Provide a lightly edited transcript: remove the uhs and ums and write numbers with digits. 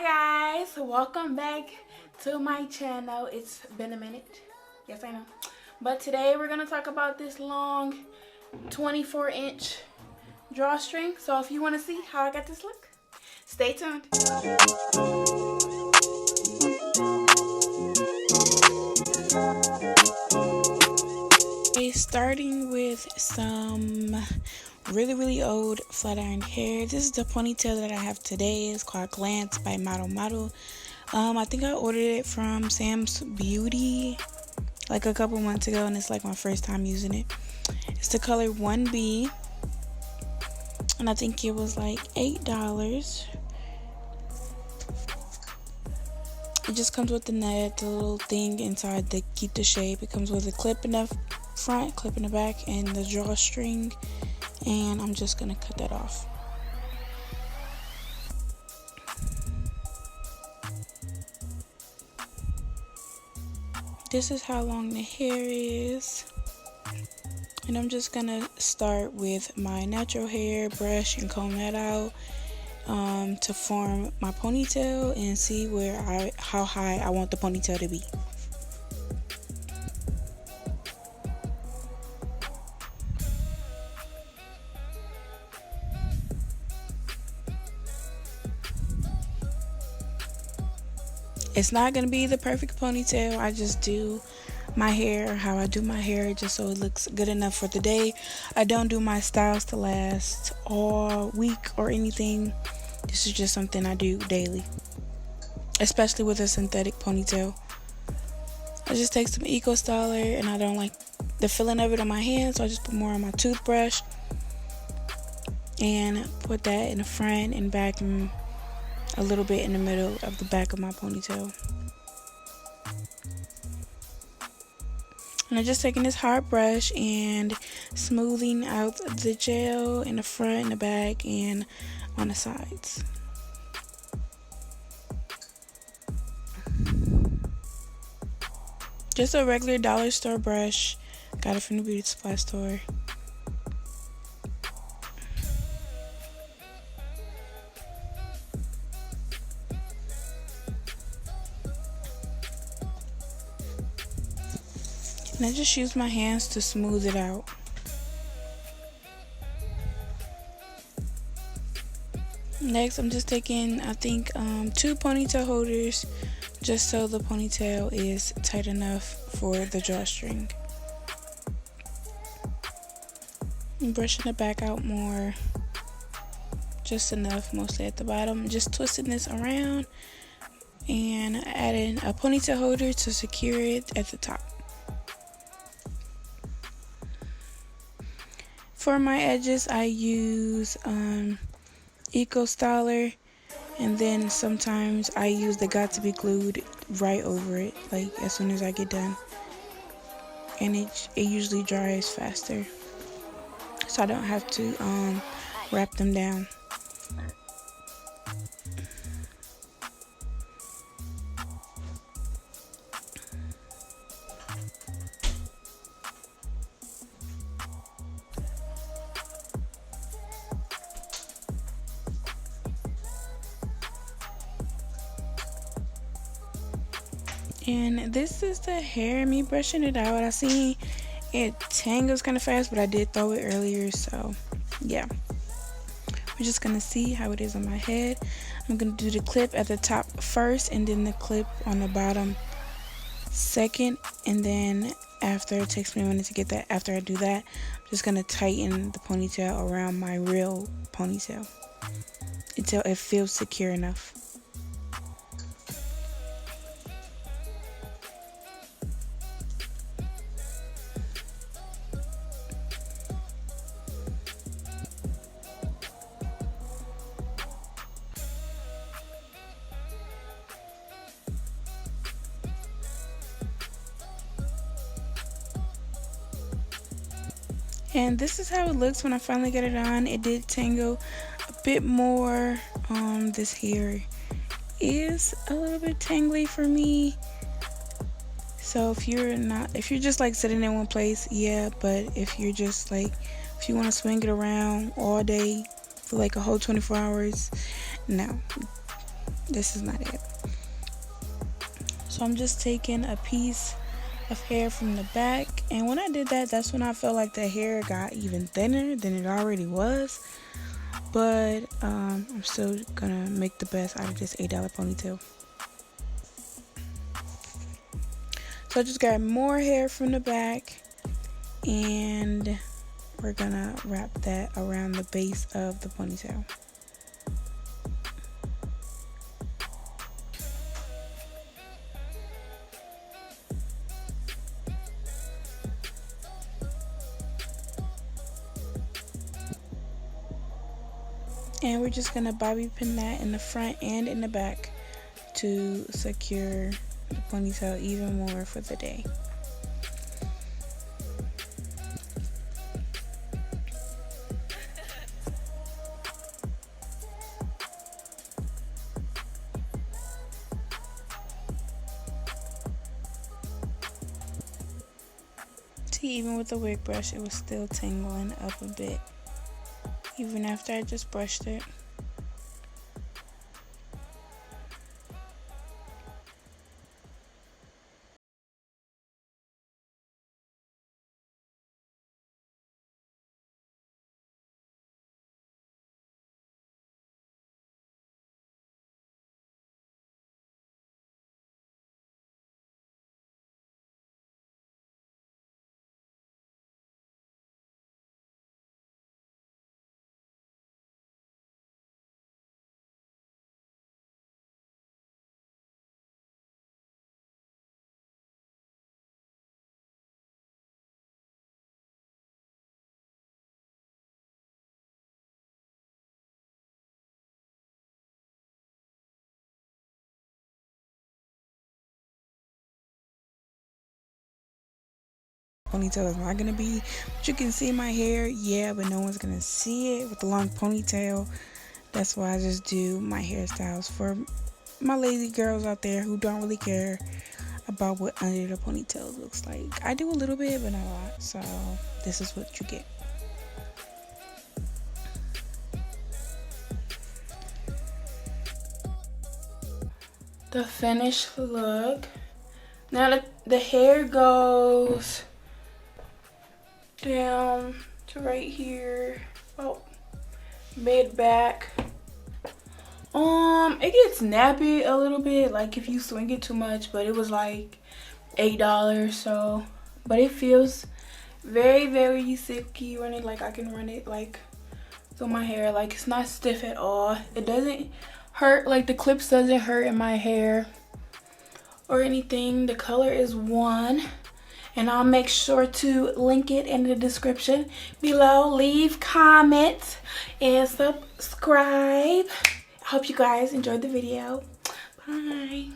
Hi guys, welcome back to my channel. It's been a minute. Yes, I know. But today we're going to talk about this long 24-inch drawstring. So if you want to see how I got this look, stay tuned. Okay, starting with some really old flat iron hair. This is the ponytail that I have today. It's called Glance by Model. I think I ordered it from Sam's Beauty like a couple months ago, and it's like my first time using it. It's the color 1B, and I think it was like $8. It just comes with the net, the little thing inside to keep the shape. It comes with a clip in the front, clip in the back, and the drawstring. And I'm just gonna cut that off. This is how long the hair is. And I'm just gonna start with my natural hair brush and comb that out to form my ponytail and see how high I want the ponytail to be. It's not going to be the perfect ponytail. I just do my hair how I do my hair just so it looks good enough for the day. I don't do my styles to last all week or anything. This is just something I do daily, especially with a synthetic ponytail. I just take some Eco Styler, and I don't like the feeling of it on my hands, so I just put more on my toothbrush and put that in the front and back and a little bit in the middle of the back of my ponytail. And I'm just taking this hard brush and smoothing out the gel in the front and the back and on the sides. Just a regular dollar store brush. Got it from the beauty supply store. And I just use my hands to smooth it out. Next, I'm just taking, I think, 2 ponytail holders, just so the ponytail is tight enough for the drawstring. I'm brushing the back out more, just enough, mostly at the bottom. Just twisting this around and adding a ponytail holder to secure it at the top. For my edges, I use Eco Styler, and then sometimes I use the Got to Be Glued right over it, like as soon as I get done. And it usually dries faster, so I don't have to wrap them down. And this is the hair, me brushing it out. I see it tangles kind of fast, but I did throw it earlier, so yeah. We're just gonna see how it is on my head. I'm gonna do the clip at the top first, and then the clip on the bottom second, and then after, it takes me a minute to get that. After I do that, I'm just gonna tighten the ponytail around my real ponytail until it feels secure enough. And this is how it looks when I finally get it on. It did tangle a bit more. This hair is a little bit tangly for me. So if you're just like sitting in one place, yeah. But if you're just like, if you want to swing it around all day for like a whole 24 hours, no, this is not it. So I'm just taking a piece of hair from the back, and when I did that, that's when I felt like the hair got even thinner than it already was. But I'm still gonna make the best out of this $8 ponytail. So I just got more hair from the back, and we're gonna wrap that around the base of the ponytail. And we're just gonna bobby pin that in the front and in the back to secure the ponytail even more for the day. See, even with the wig brush, it was still tangling up a bit, even after I just brushed it. Ponytail is not gonna be what you can see in my hair, yeah, but no one's gonna see it with the long ponytail. That's why I just do my hairstyles for my lazy girls out there who don't really care about what under the ponytail looks like. I do a little bit, but not a lot, so this is what you get. The finished look. Now the hair goes down to right here, about mid back. It gets nappy a little bit, like if you swing it too much, but it was like $8, so, but it feels very, very silky running. Like I can run it like through my hair, like it's not stiff at all. It doesn't hurt, like the clips doesn't hurt in my hair or anything. The color is 1, and I'll make sure to link it in the description below. Leave comments and subscribe. I hope you guys enjoyed the video. Bye.